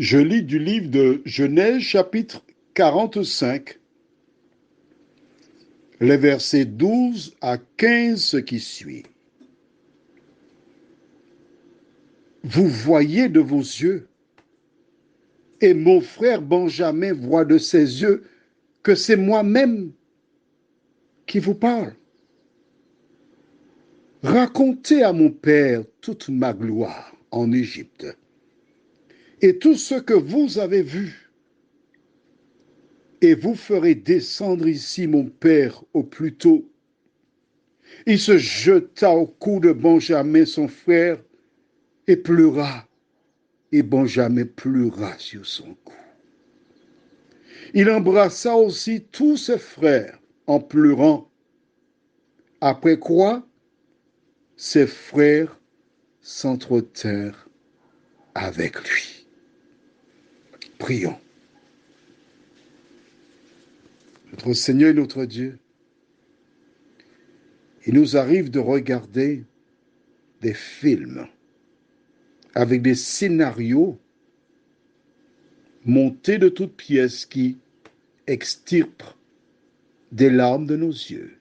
Je lis du livre de Genèse chapitre 45, les versets 12 à 15, ce qui suit. Vous voyez de vos yeux, et mon frère Benjamin voit de ses yeux que c'est moi-même qui vous parle. Racontez à mon père toute ma gloire en Égypte et tout ce que vous avez vu. Et vous ferez descendre ici mon père au plus tôt. Il se jeta au cou de Benjamin, son frère, et pleura. Et Benjamin pleura sur son cou. Il embrassa aussi tous ses frères en pleurant. Après quoi, ses frères s'entretinrent avec lui. Prions. Notre Seigneur et notre Dieu, il nous arrive de regarder des films avec des scénarios montés de toutes pièces qui extirpent des larmes de nos yeux.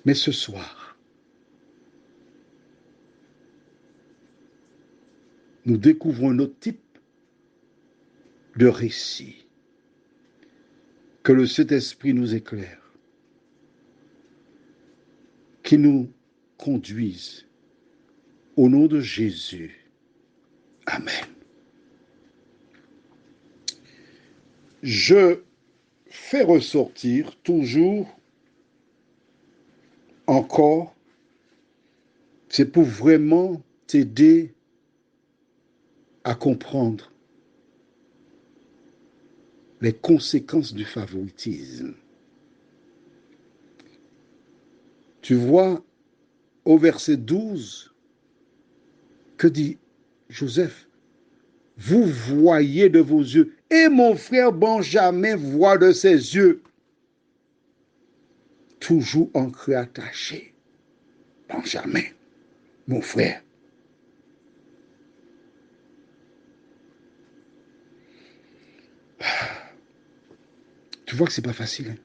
Mais ce soir, nous découvrons un autre type de récit. Que le Saint-Esprit nous éclaire, qui nous conduise au nom de Jésus. Amen. Je fais ressortir toujours, encore, c'est pour vraiment t'aider à comprendre les conséquences du favoritisme. Tu vois, au verset 12, que dit Joseph? Vous voyez de vos yeux, et mon frère Benjamin voit de ses yeux. Toujours ancré attaché. Benjamin, mon frère. Tu vois que c'est pas facile. Hein?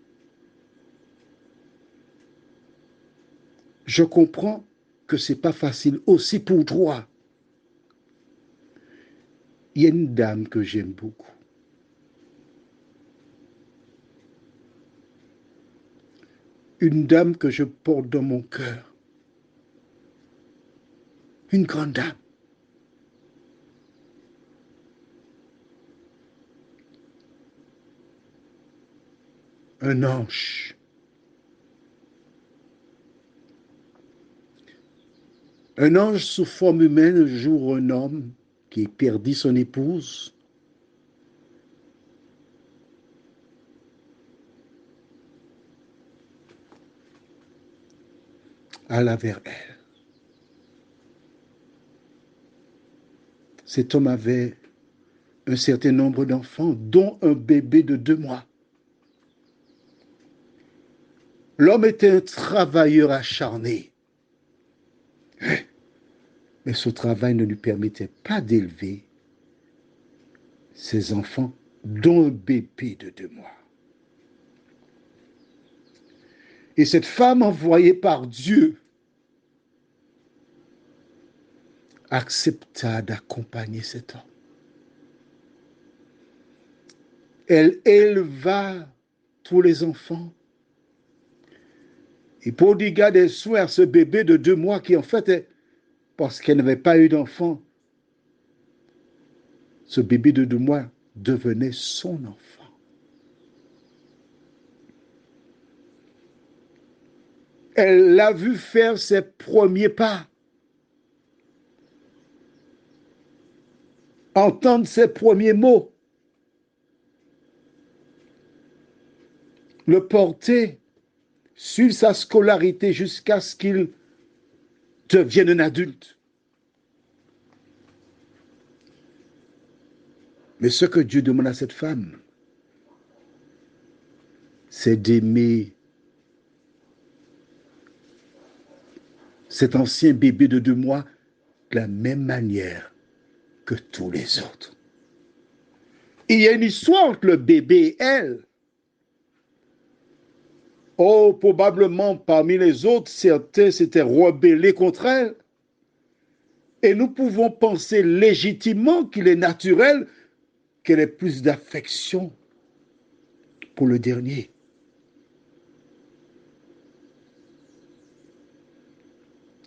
Je comprends que c'est pas facile aussi pour toi. Il y a une dame que j'aime beaucoup. Une dame que je porte dans mon cœur. Une grande dame. Un ange. Un ange sous forme humaine, un jour un homme qui perdit son épouse. Alla vers elle. Cet homme avait un certain nombre d'enfants, dont un bébé de 2 mois. L'homme était un travailleur acharné. Mais ce travail ne lui permettait pas d'élever ses enfants, dont un bébé de 2 mois. Et cette femme envoyée par Dieu accepta d'accompagner cet homme. Elle éleva tous les enfants et prodigua des soins à ce bébé de 2 mois qui en fait, parce qu'elle n'avait pas eu d'enfant, ce bébé de 2 mois devenait son enfant. Elle l'a vu faire ses premiers pas, entendre ses premiers mots, le porter, suivre sa scolarité jusqu'à ce qu'il devienne un adulte. Mais ce que Dieu demande à cette femme, c'est d'aimer cet ancien bébé de 2 mois de la même manière que tous les autres. Il y a une histoire entre le bébé et elle. Oh, probablement parmi les autres, certains s'étaient rebellés contre elle. Et nous pouvons penser légitimement qu'il est naturel qu'elle ait plus d'affection pour le dernier.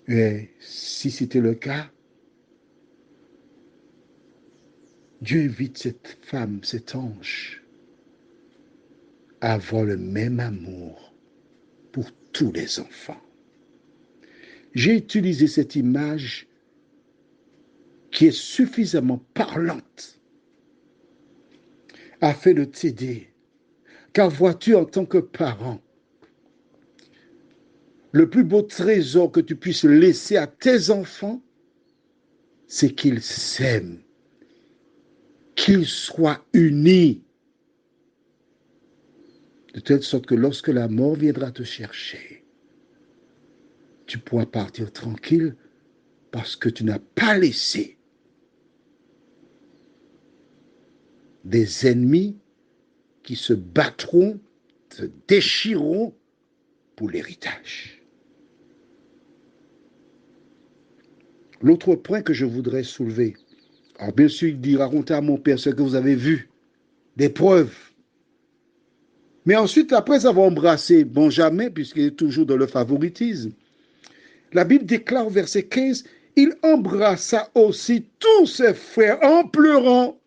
Et si c'était le cas, Dieu invite cette femme, cet ange, à avoir le même amour pour tous les enfants. J'ai utilisé cette image qui est suffisamment parlante afin de t'aider. Car vois-tu, en tant que parent, le plus beau trésor que tu puisses laisser à tes enfants, c'est qu'ils s'aiment, qu'ils soient unis, de telle sorte que lorsque la mort viendra te chercher, tu pourras partir tranquille parce que tu n'as pas laissé des ennemis qui se battront, se déchireront pour l'héritage. L'autre point que je voudrais soulever, alors bien sûr, il dit, racontez à mon père ce que vous avez vu, des preuves. Mais ensuite, après avoir embrassé Benjamin, puisqu'il est toujours dans le favoritisme, la Bible déclare au verset 15, il embrassa aussi tous ses frères en pleurant.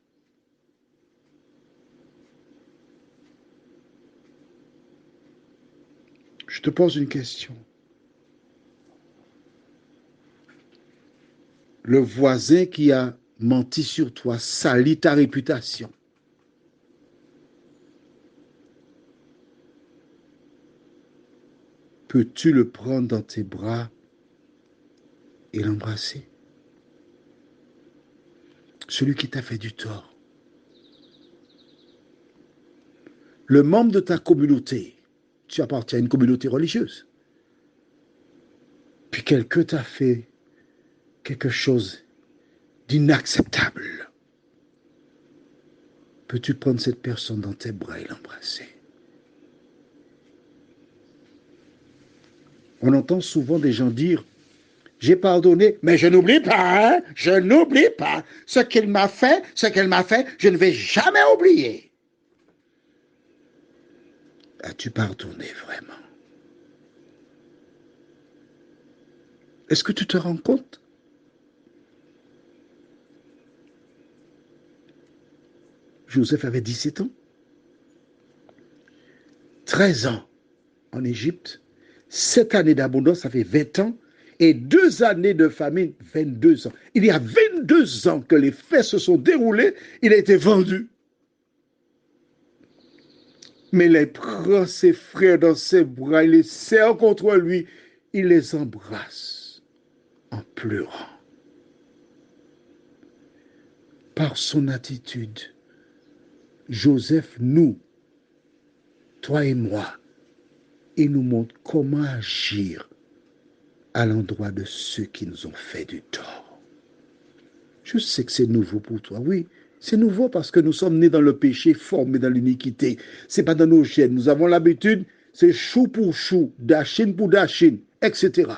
Je te pose une question. Le voisin qui a menti sur toi salit ta réputation. Peux-tu le prendre dans tes bras et l'embrasser? Celui qui t'a fait du tort. Le membre de ta communauté, tu appartiens à une communauté religieuse, puis quelqu'un t'a fait quelque chose d'inacceptable. Peux-tu prendre cette personne dans tes bras et l'embrasser? On entend souvent des gens dire, j'ai pardonné, mais je n'oublie pas, hein? Je n'oublie pas ce qu'il m'a fait, je ne vais jamais oublier. As-tu pardonné vraiment? Est-ce que tu te rends compte? Joseph avait 17 ans, 13 ans en Égypte, 7 années d'abondance, ça fait 20 ans, et 2 années de famine, 22 ans. Il y a 22 ans que les faits se sont déroulés, il a été vendu. Mais il prend ses frères dans ses bras, il les serre contre lui, il les embrasse en pleurant. Par son attitude, Joseph, nous, toi et moi, il nous montre comment agir à l'endroit de ceux qui nous ont fait du tort. Je sais que c'est nouveau pour toi, oui. C'est nouveau parce que nous sommes nés dans le péché, formés dans l'iniquité. Ce n'est pas dans nos gènes. Nous avons l'habitude, c'est chou pour chou, dachine pour dachine, etc.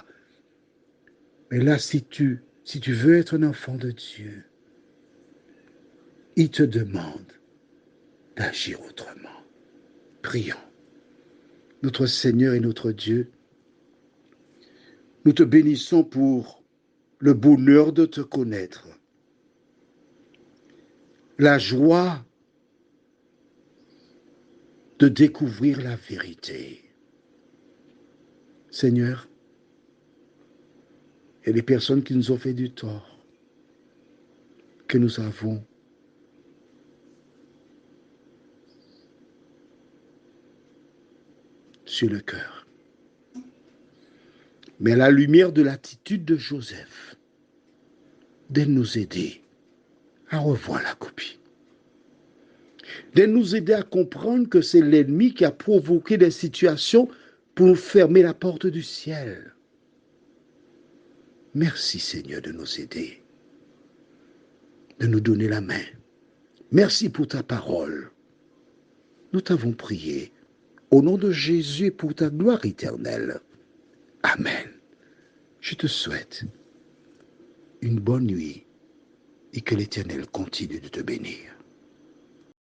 Mais là, si tu veux être un enfant de Dieu, il te demande d'agir autrement. Prions. Notre Seigneur et notre Dieu, nous te bénissons pour le bonheur de te connaître, la joie de découvrir la vérité. Seigneur, il y a des personnes qui nous ont fait du tort, que nous avons sur le cœur. Mais à la lumière de l'attitude de Joseph, de nous aider à revoir la copie. De nous aider à comprendre que c'est l'ennemi qui a provoqué des situations pour nous fermer la porte du ciel. Merci Seigneur de nous aider. de nous donner la main. Merci pour ta parole. Nous t'avons prié au nom de Jésus et pour ta gloire éternelle. Amen. Je te souhaite une bonne nuit et que l'Éternel continue de te bénir.